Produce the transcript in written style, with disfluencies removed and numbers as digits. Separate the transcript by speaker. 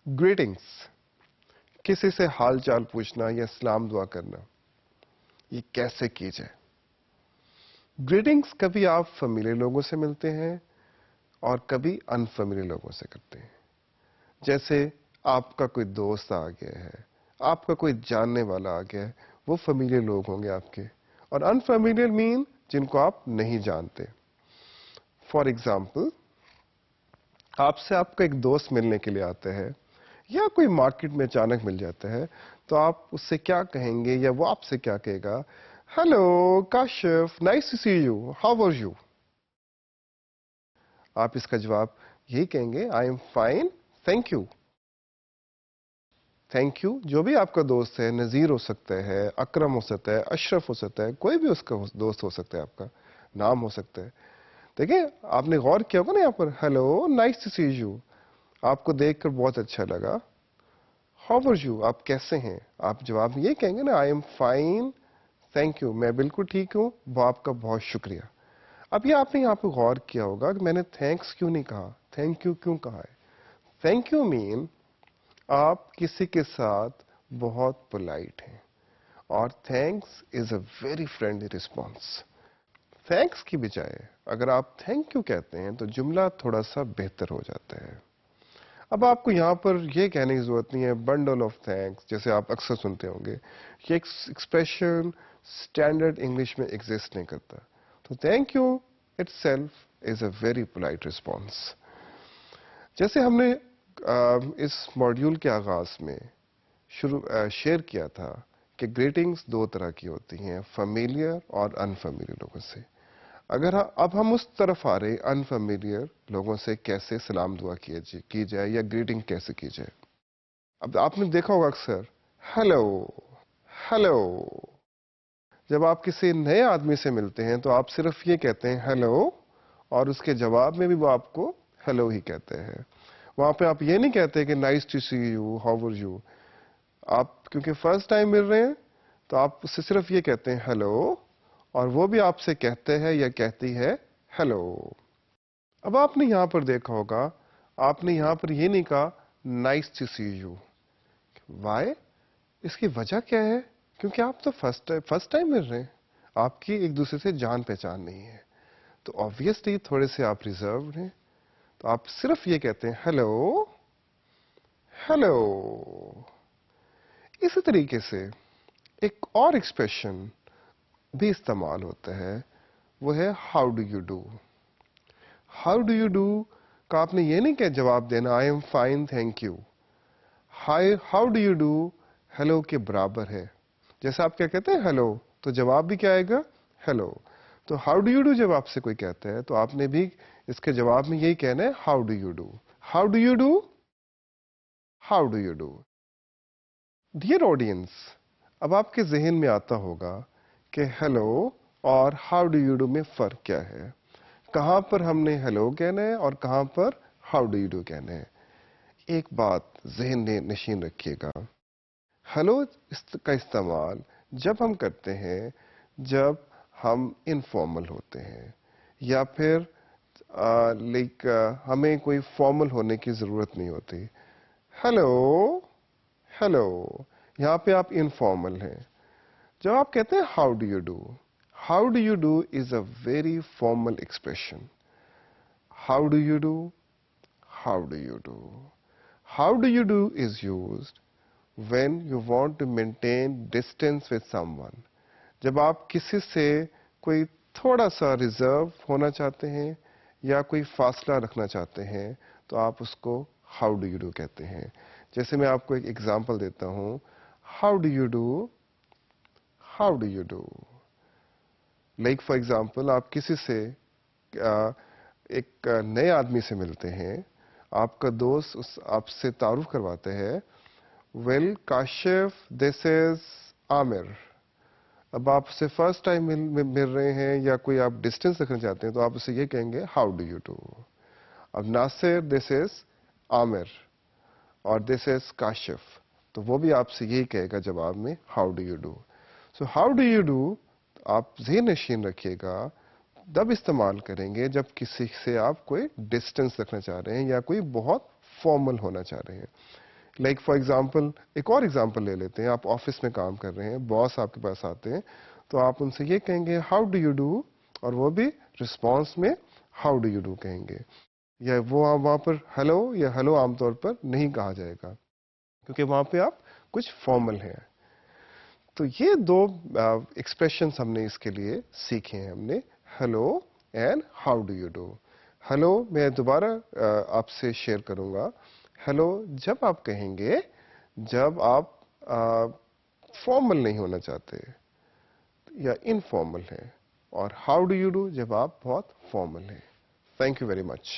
Speaker 1: Greetings, किसी से हाल चाल पूछना या सलाम दुआ करना, ये कैसे की जाए? ग्रीटिंग्स कभी आप फैमिली लोगों से मिलते हैं और कभी अनफैमिली लोगों से करते हैं। जैसे आपका कोई दोस्त आ गया है, आपका कोई जानने वाला आ गया है, वो फैमिली लोग होंगे आपके। और अनफैमिलियर मीन जिनको आप नहीं जानते। फॉर एग्जाम्पल, आपसे आपका एक दोस्त मिलने के लिए आता है या कोई मार्केट में अचानक मिल जाता है, तो आप उससे क्या कहेंगे या वो आपसे क्या कहेगा? Hello Kashif, nice to see you, how are you? आप इसका जवाब यही कहेंगे, I am fine, thank you. Thank you जो भी आपका दोस्त है, नज़ीर हो सकता है, अकरम हो सकता है, अशरफ हो सकता है, कोई भी उसका दोस्त हो सकता है, आपका नाम हो सकता है। देखिए, आपने गौर किया होगा ना यहाँ पर, hello nice to see you, आपको देखकर बहुत अच्छा लगा। हाउ आर यू, आप कैसे हैं? आप जवाब ये कहेंगे ना, आई एम फाइन, थैंक यू, मैं बिल्कुल ठीक हूँ, वो आपका बहुत शुक्रिया। अब ये आपने यहाँ पे गौर किया होगा कि मैंने थैंक्स क्यों नहीं कहा, थैंक यू क्यों कहा है? थैंक यू मीन आप किसी के साथ बहुत पोलाइट हैं, और thanks is a very friendly response. Thanks की बजाय अगर आप थैंक यू कहते हैं तो जुमला थोड़ा सा बेहतर हो जाता है। अब आपको यहां पर यह कहने की जरूरत नहीं है बंडल ऑफ थैंक्स, जैसे आप अक्सर सुनते होंगे। ये एक्सप्रेशन स्टैंडर्ड इंग्लिश में एग्जिस्ट नहीं करता। तो thank you itself is a very polite response. जैसे हमने इस मॉड्यूल के आगाज में शेयर किया था कि ग्रीटिंग्स दो तरह की होती हैं, फेमिलियर और अनफेमिलियर लोगों से। अगर अब हम उस तरफ आ रहे, अनफेमिलियर लोगों से कैसे सलाम दुआ की जाए या ग्रीटिंग कैसे की जाए। अब आपने देखा होगा अक्सर हेलो, हेलो। जब आप किसी नए आदमी से मिलते हैं तो आप सिर्फ ये कहते हैं हेलो, और उसके जवाब में भी वो आपको हेलो ही कहते हैं। वहां पे आप ये नहीं कहते कि nice to see you, how are you. आप क्योंकि फर्स्ट टाइम मिल रहे हैं तो आप उससे सिर्फ ये कहते हैं हेलो, और वो भी आपसे कहते हैं या कहती है हेलो। अब आपने यहां पर देखा होगा, आपने यहां पर ये नहीं कहा nice to see you. Why? इसकी वजह क्या है? क्योंकि आप तो फर्स्ट टाइम मिल रहे हैं, आपकी एक दूसरे से जान पहचान नहीं है, तो ऑब्वियसली थोड़े से आप रिजर्व्ड हैं। तो आप सिर्फ ये कहते हैं हेलो, हेलो। इसी तरीके से एक और एक्सप्रेशन भी इस्तेमाल होता है, वो है how do you do. How do you do का आपने ये नहीं कहा जवाब देना आई am fine thank you. How do you do hello के बराबर है। जैसे आप क्या कहते हैं हेलो, तो जवाब भी क्या आएगा? हेलो। तो हाउ डू यू डू जब आपसे कोई कहता है तो आपने भी इसके जवाब में यही कहना है how do you do, how do you do, how do you do. Dear audience, अब आपके जहन में आता होगा कि हेलो और हाउ डू यू डू में फर्क क्या है, कहां पर हमने हेलो कहना है और कहां पर हाउ डू यू डू कहना है। एक बात जहन में नशीन रखिएगा, हेलो का इस्तेमाल जब हम करते हैं जब हम इनफॉर्मल होते हैं, या फिर लाइक हमें कोई फॉर्मल होने की जरूरत नहीं होती। हेलो, हेलो, यहां पे आप इनफॉर्मल हैं। जब आप कहते हैं how do you do is a very formal expression. How do you do, how do you do, how do you do is used when you want to maintain distance with someone। जब आप किसी से कोई थोड़ा सा reserve होना चाहते हैं या कोई फासला रखना चाहते हैं, तो आप उसको हाउ डू यू डू कहते हैं। जैसे मैं आपको एक एग्जांपल देता हूं, how do you do, how do you do. Like for example, आप किसी से एक नए आदमी से मिलते हैं, आपका दोस्त आपसे तारुफ करवाते हैं, well Kashif this is Aamir. अब आप उससे फर्स्ट टाइम मिल रहे हैं या कोई आप डिस्टेंस रखना चाहते हैं तो आप उसे ये कहेंगे हाउ डू यू डू। अब नासिर दिस इज आमिर और दिस इज काशिफ, तो वो भी आपसे यही कहेगा जवाब में how do you do. So how do you do आप ज़हन नशीन रखिएगा, तब इस्तेमाल करेंगे जब किसी से आप कोई डिस्टेंस रखना चाह रहे हैं या कोई बहुत फॉर्मल होना चाह रहे हैं। लाइक फॉर एग्जाम्पल, एक और एग्जाम्पल ले लेते हैं. आप ऑफिस में काम कर रहे हैं, बॉस आपके पास आते हैं, तो आप उनसे ये कहेंगे हाउ डू यू डू, और वो भी रिस्पॉन्स में हाउ डू यू डू कहेंगे. या वो आप वहां पर हेलो या हेलो आमतौर पर नहीं कहा जाएगा, क्योंकि वहां पे आप कुछ फॉर्मल हैं. तो ये दो एक्सप्रेशंस हमने इसके लिए सीखे हैं. हमने hello and how do you do. Hello मैं दोबारा आपसे शेयर करूंगा. हेलो जब आप कहेंगे जब आप फॉर्मल नहीं होना चाहते या इनफॉर्मल हैं, और हाउ डू यू डू जब आप बहुत फॉर्मल हैं. Thank you very much.